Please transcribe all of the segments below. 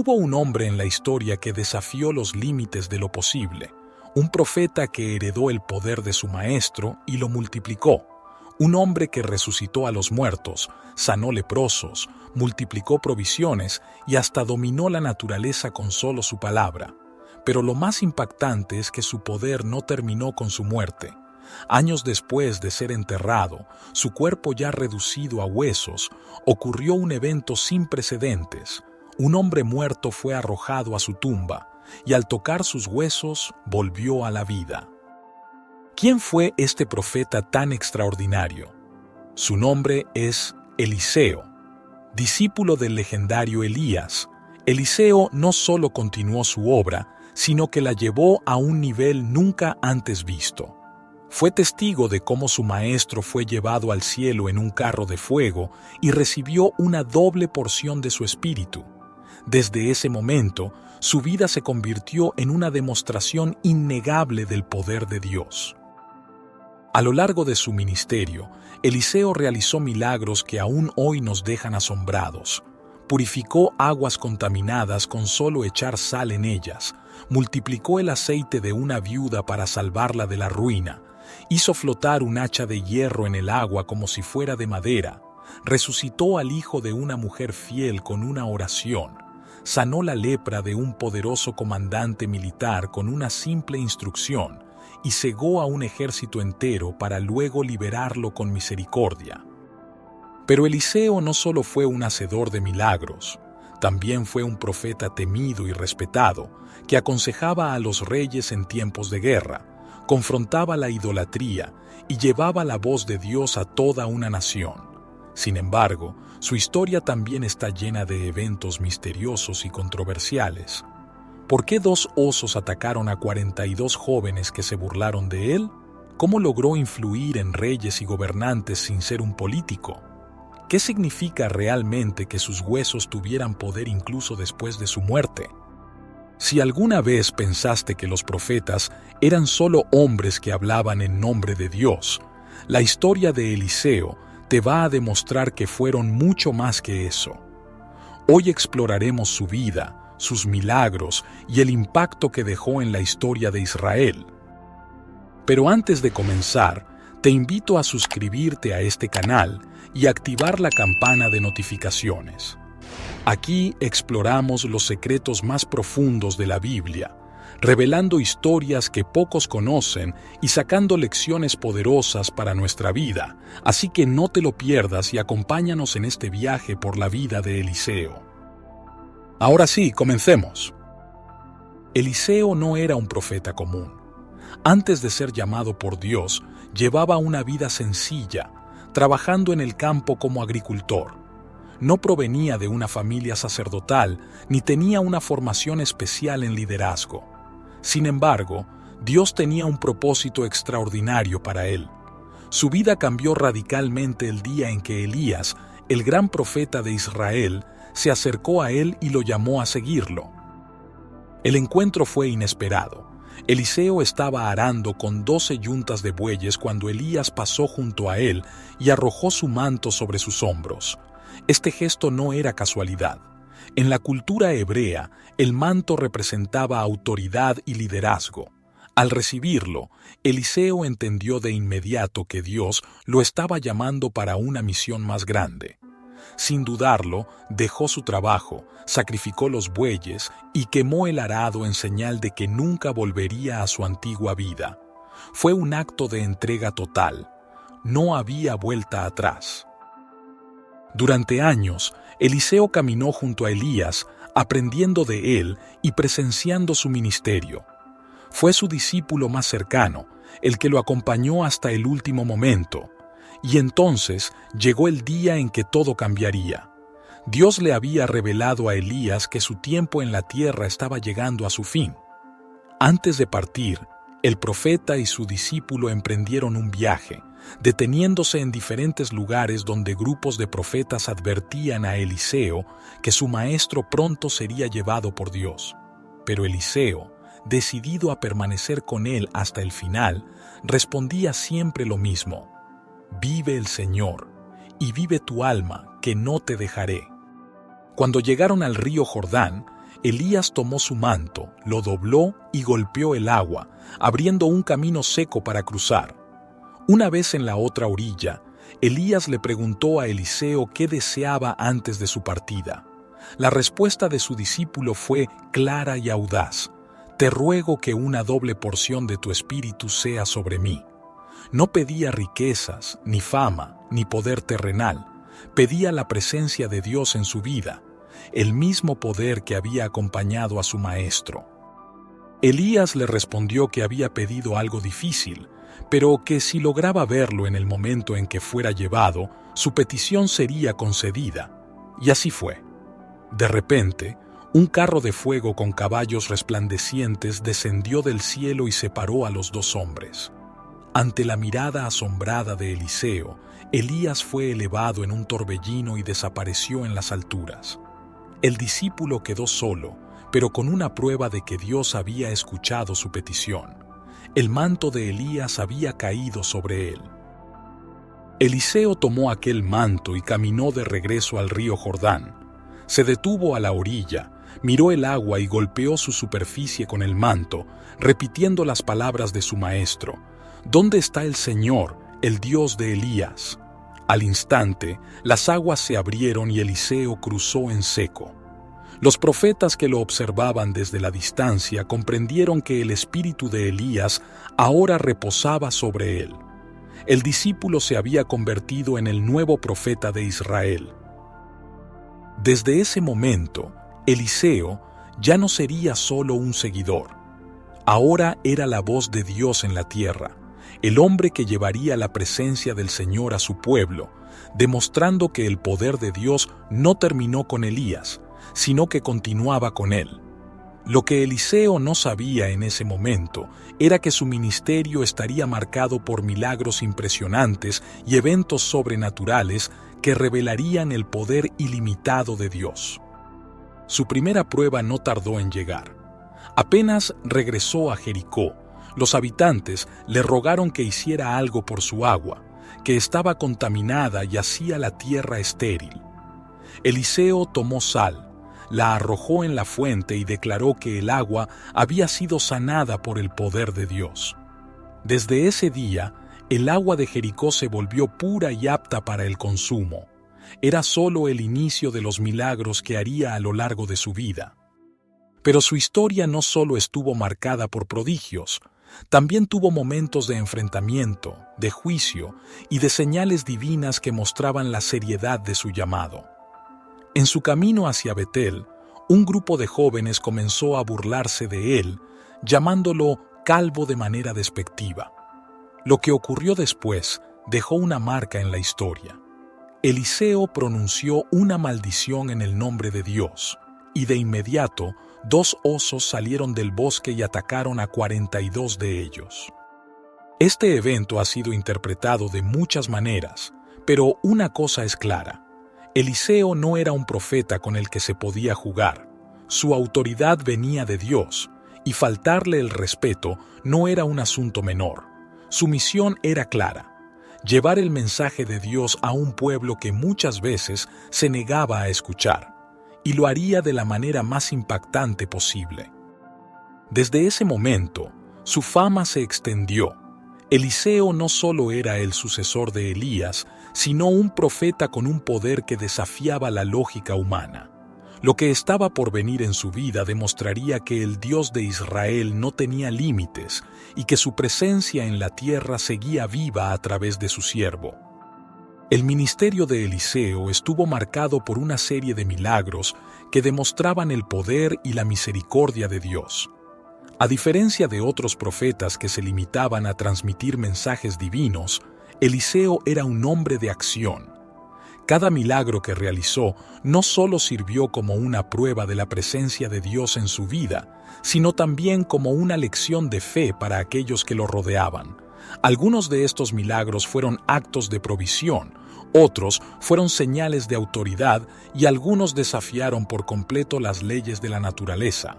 Hubo un hombre en la historia que desafió los límites de lo posible, un profeta que heredó el poder de su maestro y lo multiplicó, un hombre que resucitó a los muertos, sanó leprosos, multiplicó provisiones y hasta dominó la naturaleza con solo su palabra. Pero lo más impactante es que su poder no terminó con su muerte. Años después de ser enterrado, su cuerpo ya reducido a huesos, ocurrió un evento sin precedentes. Un hombre muerto fue arrojado a su tumba, y al tocar sus huesos, volvió a la vida. ¿Quién fue este profeta tan extraordinario? Su nombre es Eliseo. Discípulo del legendario Elías, Eliseo no solo continuó su obra, sino que la llevó a un nivel nunca antes visto. Fue testigo de cómo su maestro fue llevado al cielo en un carro de fuego y recibió una doble porción de su espíritu. Desde ese momento, su vida se convirtió en una demostración innegable del poder de Dios. A lo largo de su ministerio, Eliseo realizó milagros que aún hoy nos dejan asombrados. Purificó aguas contaminadas con solo echar sal en ellas, multiplicó el aceite de una viuda para salvarla de la ruina, hizo flotar un hacha de hierro en el agua como si fuera de madera, resucitó al hijo de una mujer fiel con una oración, sanó la lepra de un poderoso comandante militar con una simple instrucción y cegó a un ejército entero para luego liberarlo con misericordia. Pero Eliseo no solo fue un hacedor de milagros, también fue un profeta temido y respetado que aconsejaba a los reyes en tiempos de guerra, confrontaba la idolatría y llevaba la voz de Dios a toda una nación. Sin embargo, su historia también está llena de eventos misteriosos y controversiales. ¿Por qué 2 osos atacaron a 42 jóvenes que se burlaron de él? ¿Cómo logró influir en reyes y gobernantes sin ser un político? ¿Qué significa realmente que sus huesos tuvieran poder incluso después de su muerte? Si alguna vez pensaste que los profetas eran solo hombres que hablaban en nombre de Dios, la historia de Eliseo te va a demostrar que fueron mucho más que eso. Hoy exploraremos su vida, sus milagros y el impacto que dejó en la historia de Israel. Pero antes de comenzar, te invito a suscribirte a este canal y activar la campana de notificaciones. Aquí exploramos los secretos más profundos de la Biblia, revelando historias que pocos conocen y sacando lecciones poderosas para nuestra vida, así que no te lo pierdas y acompáñanos en este viaje por la vida de Eliseo. Ahora sí, comencemos. Eliseo no era un profeta común. Antes de ser llamado por Dios, llevaba una vida sencilla, trabajando en el campo como agricultor. No provenía de una familia sacerdotal ni tenía una formación especial en liderazgo. Sin embargo, Dios tenía un propósito extraordinario para él. Su vida cambió radicalmente el día en que Elías, el gran profeta de Israel, se acercó a él y lo llamó a seguirlo. El encuentro fue inesperado. Eliseo estaba arando con 12 yuntas de bueyes cuando Elías pasó junto a él y arrojó su manto sobre sus hombros. Este gesto no era casualidad. En la cultura hebrea, el manto representaba autoridad y liderazgo. Al recibirlo, Eliseo entendió de inmediato que Dios lo estaba llamando para una misión más grande. Sin dudarlo, dejó su trabajo, sacrificó los bueyes y quemó el arado en señal de que nunca volvería a su antigua vida. Fue un acto de entrega total. No había vuelta atrás. Durante años, Eliseo caminó junto a Elías, aprendiendo de él y presenciando su ministerio. Fue su discípulo más cercano, el que lo acompañó hasta el último momento. Y entonces llegó el día en que todo cambiaría. Dios le había revelado a Elías que su tiempo en la tierra estaba llegando a su fin. Antes de partir, el profeta y su discípulo emprendieron un viaje, deteniéndose en diferentes lugares donde grupos de profetas advertían a Eliseo que su maestro pronto sería llevado por Dios. Pero Eliseo, decidido a permanecer con él hasta el final, respondía siempre lo mismo: «Vive el Señor, y vive tu alma, que no te dejaré». Cuando llegaron al río Jordán, Elías tomó su manto, lo dobló y golpeó el agua, abriendo un camino seco para cruzar. Una vez en la otra orilla, Elías le preguntó a Eliseo qué deseaba antes de su partida. La respuesta de su discípulo fue clara y audaz: «Te ruego que una doble porción de tu espíritu sea sobre mí». No pedía riquezas, ni fama, ni poder terrenal. Pedía la presencia de Dios en su vida, el mismo poder que había acompañado a su maestro. Elías le respondió que había pedido algo difícil, pero que si lograba verlo en el momento en que fuera llevado, su petición sería concedida. Y así fue. De repente, un carro de fuego con caballos resplandecientes descendió del cielo y separó a los dos hombres. Ante la mirada asombrada de Eliseo, Elías fue elevado en un torbellino y desapareció en las alturas. El discípulo quedó solo, pero con una prueba de que Dios había escuchado su petición. El manto de Elías había caído sobre él. Eliseo tomó aquel manto y caminó de regreso al río Jordán. Se detuvo a la orilla, miró el agua y golpeó su superficie con el manto, repitiendo las palabras de su maestro: «¿Dónde está el Señor, el Dios de Elías?». Al instante, las aguas se abrieron y Eliseo cruzó en seco. Los profetas que lo observaban desde la distancia comprendieron que el espíritu de Elías ahora reposaba sobre él. El discípulo se había convertido en el nuevo profeta de Israel. Desde ese momento, Eliseo ya no sería solo un seguidor. Ahora era la voz de Dios en la tierra, el hombre que llevaría la presencia del Señor a su pueblo, demostrando que el poder de Dios no terminó con Elías, sino que continuaba con él. Lo que Eliseo no sabía en ese momento era que su ministerio estaría marcado por milagros impresionantes y eventos sobrenaturales que revelarían el poder ilimitado de Dios. Su primera prueba no tardó en llegar. Apenas regresó a Jericó, los habitantes le rogaron que hiciera algo por su agua, que estaba contaminada y hacía la tierra estéril. Eliseo tomó sal, la arrojó en la fuente y declaró que el agua había sido sanada por el poder de Dios. Desde ese día, el agua de Jericó se volvió pura y apta para el consumo. Era solo el inicio de los milagros que haría a lo largo de su vida. Pero su historia no solo estuvo marcada por prodigios, también tuvo momentos de enfrentamiento, de juicio y de señales divinas que mostraban la seriedad de su llamado. En su camino hacia Betel, un grupo de jóvenes comenzó a burlarse de él, llamándolo calvo de manera despectiva. Lo que ocurrió después dejó una marca en la historia. Eliseo pronunció una maldición en el nombre de Dios, y de inmediato 2 osos salieron del bosque y atacaron a 42 de ellos. Este evento ha sido interpretado de muchas maneras, pero una cosa es clara: Eliseo no era un profeta con el que se podía jugar. Su autoridad venía de Dios, y faltarle el respeto no era un asunto menor. Su misión era clara: llevar el mensaje de Dios a un pueblo que muchas veces se negaba a escuchar, y lo haría de la manera más impactante posible. Desde ese momento, su fama se extendió. Eliseo no solo era el sucesor de Elías, sino un profeta con un poder que desafiaba la lógica humana. Lo que estaba por venir en su vida demostraría que el Dios de Israel no tenía límites y que su presencia en la tierra seguía viva a través de su siervo. El ministerio de Eliseo estuvo marcado por una serie de milagros que demostraban el poder y la misericordia de Dios. A diferencia de otros profetas que se limitaban a transmitir mensajes divinos, Eliseo era un hombre de acción. Cada milagro que realizó no solo sirvió como una prueba de la presencia de Dios en su vida, sino también como una lección de fe para aquellos que lo rodeaban. Algunos de estos milagros fueron actos de provisión, otros fueron señales de autoridad y algunos desafiaron por completo las leyes de la naturaleza.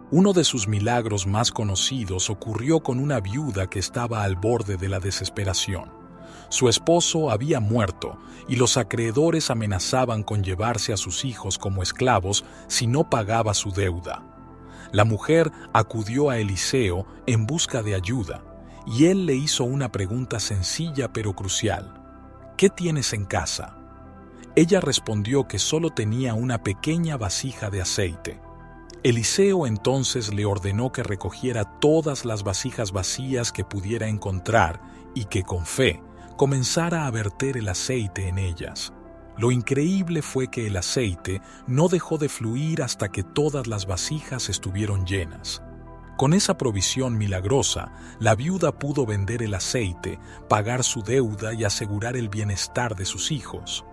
Uno de sus milagros más conocidos ocurrió con una viuda que estaba al borde de la desesperación. Su esposo había muerto y los acreedores amenazaban con llevarse a sus hijos como esclavos si no pagaba su deuda. La mujer acudió a Eliseo en busca de ayuda y él le hizo una pregunta sencilla pero crucial. ¿Qué tienes en casa? Ella respondió que solo tenía una pequeña vasija de aceite. Eliseo entonces le ordenó que recogiera todas las vasijas vacías que pudiera encontrar y que con fe comenzara a verter el aceite en ellas. Lo increíble fue que el aceite no dejó de fluir hasta que todas las vasijas estuvieron llenas. Con esa provisión milagrosa, la viuda pudo vender el aceite, pagar su deuda y asegurar el bienestar de sus hijos.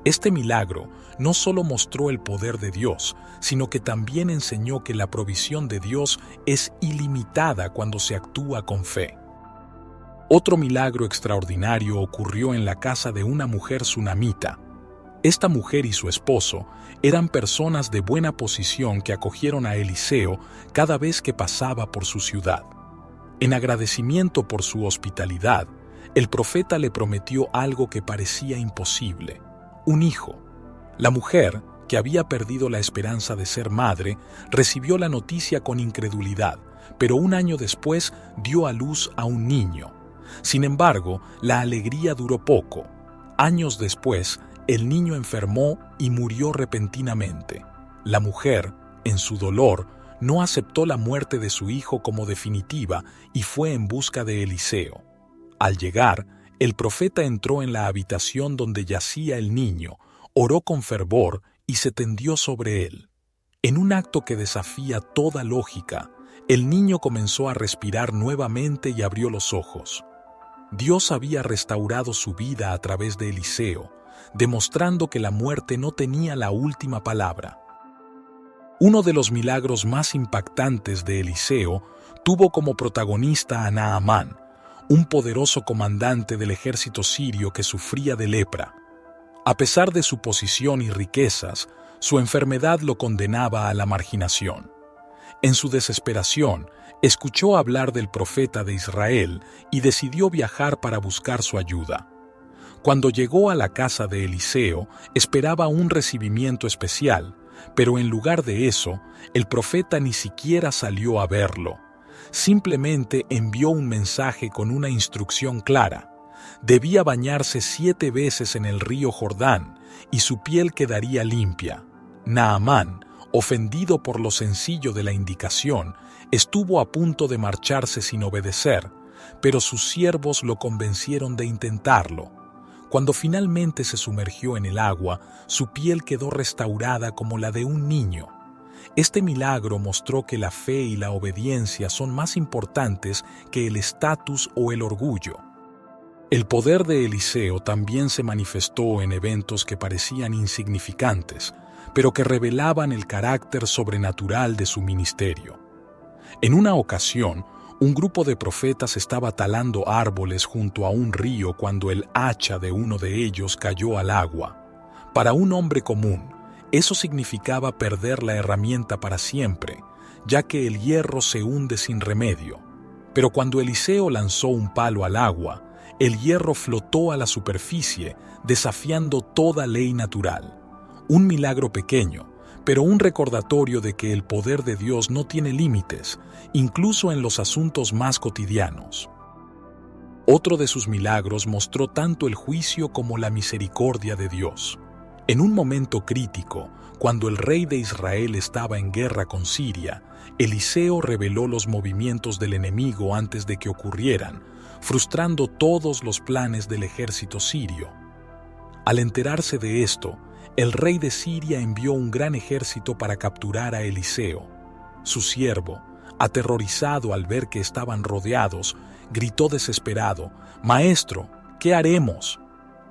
Este milagro no solo mostró el poder de Dios, sino que también enseñó que la provisión de Dios es ilimitada cuando se actúa con fe. Otro milagro extraordinario ocurrió en la casa de una mujer sunamita. Esta mujer y su esposo eran personas de buena posición que acogieron a Eliseo cada vez que pasaba por su ciudad. En agradecimiento por su hospitalidad, el profeta le prometió algo que parecía imposible: un hijo. La mujer, que había perdido la esperanza de ser madre, recibió la noticia con incredulidad, pero un año después dio a luz a un niño. Sin embargo, la alegría duró poco. Años después, el niño enfermó y murió repentinamente. La mujer, en su dolor, no aceptó la muerte de su hijo como definitiva y fue en busca de Eliseo. Al llegar, el profeta entró en la habitación donde yacía el niño, oró con fervor y se tendió sobre él. En un acto que desafía toda lógica, el niño comenzó a respirar nuevamente y abrió los ojos. Dios había restaurado su vida a través de Eliseo, demostrando que la muerte no tenía la última palabra. Uno de los milagros más impactantes de Eliseo tuvo como protagonista a Naamán, un poderoso comandante del ejército sirio que sufría de lepra. A pesar de su posición y riquezas, su enfermedad lo condenaba a la marginación. En su desesperación, escuchó hablar del profeta de Israel y decidió viajar para buscar su ayuda. Cuando llegó a la casa de Eliseo, esperaba un recibimiento especial, pero en lugar de eso, el profeta ni siquiera salió a verlo. Simplemente envió un mensaje con una instrucción clara. Debía bañarse 7 veces en el río Jordán y su piel quedaría limpia. Naamán, ofendido por lo sencillo de la indicación, estuvo a punto de marcharse sin obedecer, pero sus siervos lo convencieron de intentarlo. Cuando finalmente se sumergió en el agua, su piel quedó restaurada como la de un niño. Este milagro mostró que la fe y la obediencia son más importantes que el estatus o el orgullo. El poder de Eliseo también se manifestó en eventos que parecían insignificantes, pero que revelaban el carácter sobrenatural de su ministerio. En una ocasión, un grupo de profetas estaba talando árboles junto a un río cuando el hacha de uno de ellos cayó al agua. Para un hombre común, eso significaba perder la herramienta para siempre, ya que el hierro se hunde sin remedio. Pero cuando Eliseo lanzó un palo al agua, el hierro flotó a la superficie, desafiando toda ley natural. Un milagro pequeño, pero un recordatorio de que el poder de Dios no tiene límites, incluso en los asuntos más cotidianos. Otro de sus milagros mostró tanto el juicio como la misericordia de Dios. En un momento crítico, cuando el rey de Israel estaba en guerra con Siria, Eliseo reveló los movimientos del enemigo antes de que ocurrieran, frustrando todos los planes del ejército sirio. Al enterarse de esto, el rey de Siria envió un gran ejército para capturar a Eliseo. Su siervo, aterrorizado al ver que estaban rodeados, gritó desesperado: «Maestro, ¿qué haremos?».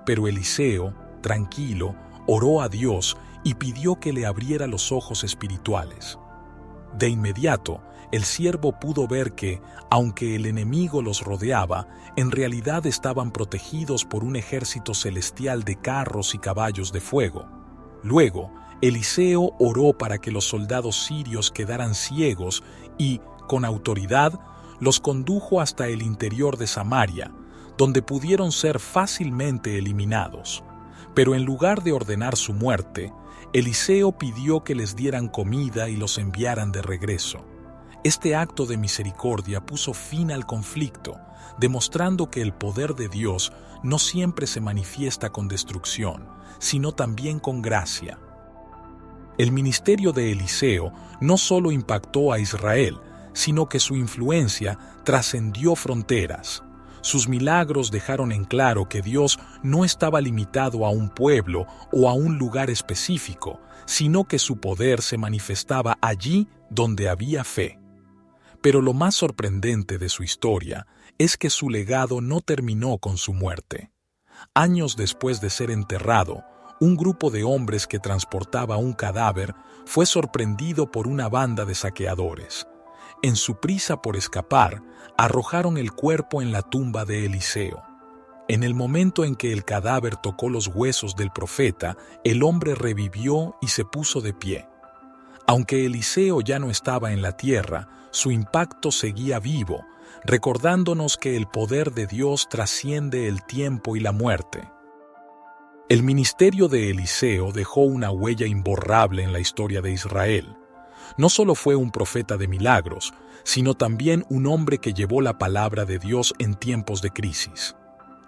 Pero Eliseo, tranquilo, oró a Dios y pidió que le abriera los ojos espirituales. De inmediato, el siervo pudo ver que, aunque el enemigo los rodeaba, en realidad estaban protegidos por un ejército celestial de carros y caballos de fuego. Luego, Eliseo oró para que los soldados sirios quedaran ciegos y, con autoridad, los condujo hasta el interior de Samaria, donde pudieron ser fácilmente eliminados. Pero en lugar de ordenar su muerte, Eliseo pidió que les dieran comida y los enviaran de regreso. Este acto de misericordia puso fin al conflicto, demostrando que el poder de Dios no siempre se manifiesta con destrucción, sino también con gracia. El ministerio de Eliseo no solo impactó a Israel, sino que su influencia trascendió fronteras. Sus milagros dejaron en claro que Dios no estaba limitado a un pueblo o a un lugar específico, sino que su poder se manifestaba allí donde había fe. Pero lo más sorprendente de su historia es que su legado no terminó con su muerte. Años después de ser enterrado, un grupo de hombres que transportaba un cadáver fue sorprendido por una banda de saqueadores. En su prisa por escapar, arrojaron el cuerpo en la tumba de Eliseo. En el momento en que el cadáver tocó los huesos del profeta, el hombre revivió y se puso de pie. Aunque Eliseo ya no estaba en la tierra, su impacto seguía vivo, recordándonos que el poder de Dios trasciende el tiempo y la muerte. El ministerio de Eliseo dejó una huella imborrable en la historia de Israel. No solo fue un profeta de milagros, sino también un hombre que llevó la palabra de Dios en tiempos de crisis.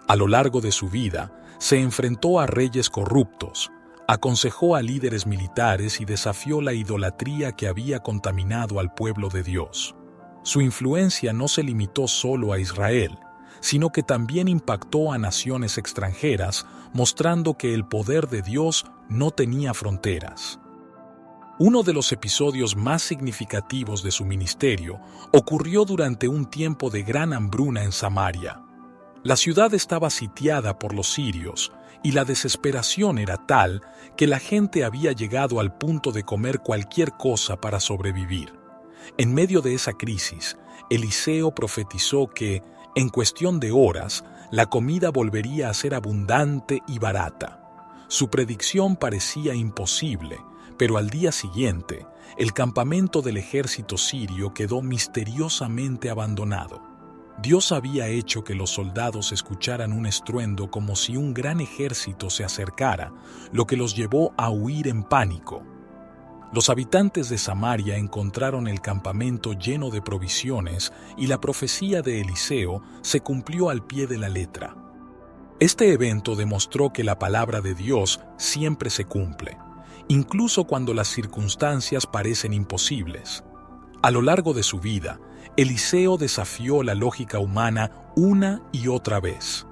A lo largo de su vida, se enfrentó a reyes corruptos, aconsejó a líderes militares y desafió la idolatría que había contaminado al pueblo de Dios. Su influencia no se limitó solo a Israel, sino que también impactó a naciones extranjeras, mostrando que el poder de Dios no tenía fronteras. Uno de los episodios más significativos de su ministerio ocurrió durante un tiempo de gran hambruna en Samaria. La ciudad estaba sitiada por los sirios y la desesperación era tal que la gente había llegado al punto de comer cualquier cosa para sobrevivir. En medio de esa crisis, Eliseo profetizó que, en cuestión de horas, la comida volvería a ser abundante y barata. Su predicción parecía imposible, pero al día siguiente, el campamento del ejército sirio quedó misteriosamente abandonado. Dios había hecho que los soldados escucharan un estruendo como si un gran ejército se acercara, lo que los llevó a huir en pánico. Los habitantes de Samaria encontraron el campamento lleno de provisiones y la profecía de Eliseo se cumplió al pie de la letra. Este evento demostró que la palabra de Dios siempre se cumple, incluso cuando las circunstancias parecen imposibles. A lo largo de su vida, Eliseo desafió la lógica humana una y otra vez.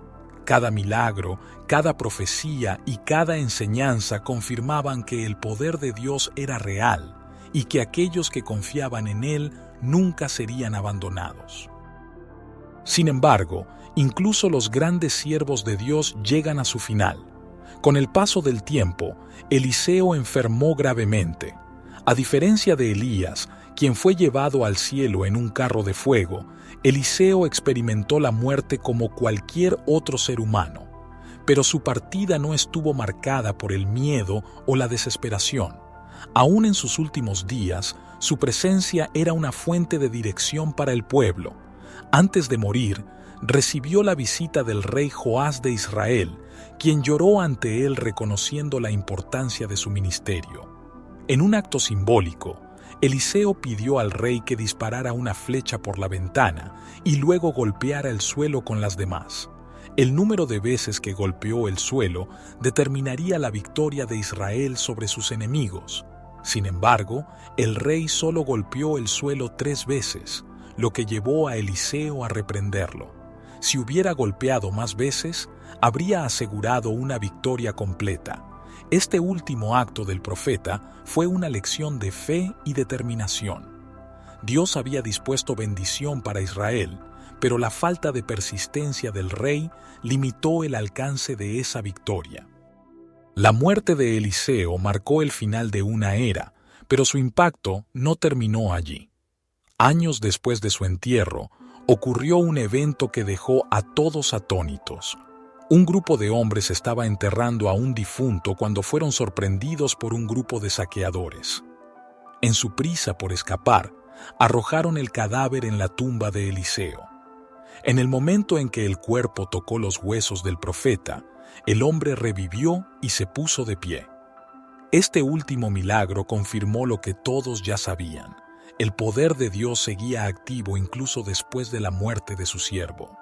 Cada milagro, cada profecía y cada enseñanza confirmaban que el poder de Dios era real y que aquellos que confiaban en Él nunca serían abandonados. Sin embargo, incluso los grandes siervos de Dios llegan a su final. Con el paso del tiempo, Eliseo enfermó gravemente. A diferencia de Elías, quien fue llevado al cielo en un carro de fuego, Eliseo experimentó la muerte como cualquier otro ser humano. Pero su partida no estuvo marcada por el miedo o la desesperación. Aún en sus últimos días, su presencia era una fuente de dirección para el pueblo. Antes de morir, recibió la visita del rey Joás de Israel, quien lloró ante él reconociendo la importancia de su ministerio. En un acto simbólico, Eliseo pidió al rey que disparara una flecha por la ventana y luego golpeara el suelo con las demás. El número de veces que golpeó el suelo determinaría la victoria de Israel sobre sus enemigos. Sin embargo, el rey solo golpeó el suelo 3 veces, lo que llevó a Eliseo a reprenderlo. Si hubiera golpeado más veces, habría asegurado una victoria completa. Este último acto del profeta fue una lección de fe y determinación. Dios había dispuesto bendición para Israel, pero la falta de persistencia del rey limitó el alcance de esa victoria. La muerte de Eliseo marcó el final de una era, pero su impacto no terminó allí. Años después de su entierro, ocurrió un evento que dejó a todos atónitos. Un grupo de hombres estaba enterrando a un difunto cuando fueron sorprendidos por un grupo de saqueadores. En su prisa por escapar, arrojaron el cadáver en la tumba de Eliseo. En el momento en que el cuerpo tocó los huesos del profeta, el hombre revivió y se puso de pie. Este último milagro confirmó lo que todos ya sabían. El poder de Dios seguía activo incluso después de la muerte de su siervo.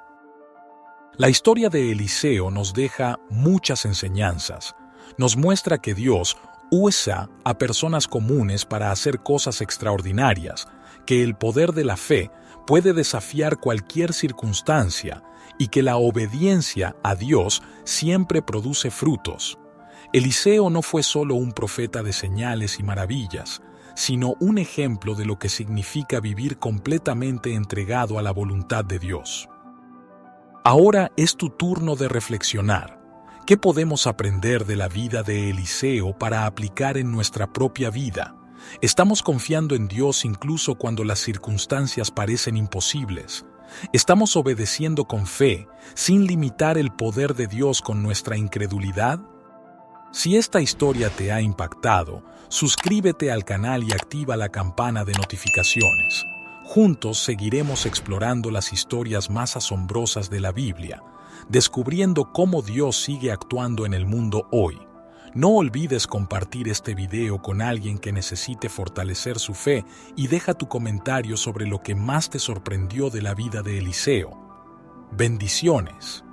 La historia de Eliseo nos deja muchas enseñanzas. Nos muestra que Dios usa a personas comunes para hacer cosas extraordinarias, que el poder de la fe puede desafiar cualquier circunstancia y que la obediencia a Dios siempre produce frutos. Eliseo no fue solo un profeta de señales y maravillas, sino un ejemplo de lo que significa vivir completamente entregado a la voluntad de Dios. Ahora es tu turno de reflexionar. ¿Qué podemos aprender de la vida de Eliseo para aplicar en nuestra propia vida? ¿Estamos confiando en Dios incluso cuando las circunstancias parecen imposibles? ¿Estamos obedeciendo con fe, sin limitar el poder de Dios con nuestra incredulidad? Si esta historia te ha impactado, suscríbete al canal y activa la campana de notificaciones. Juntos seguiremos explorando las historias más asombrosas de la Biblia, descubriendo cómo Dios sigue actuando en el mundo hoy. No olvides compartir este video con alguien que necesite fortalecer su fe y deja tu comentario sobre lo que más te sorprendió de la vida de Eliseo. Bendiciones.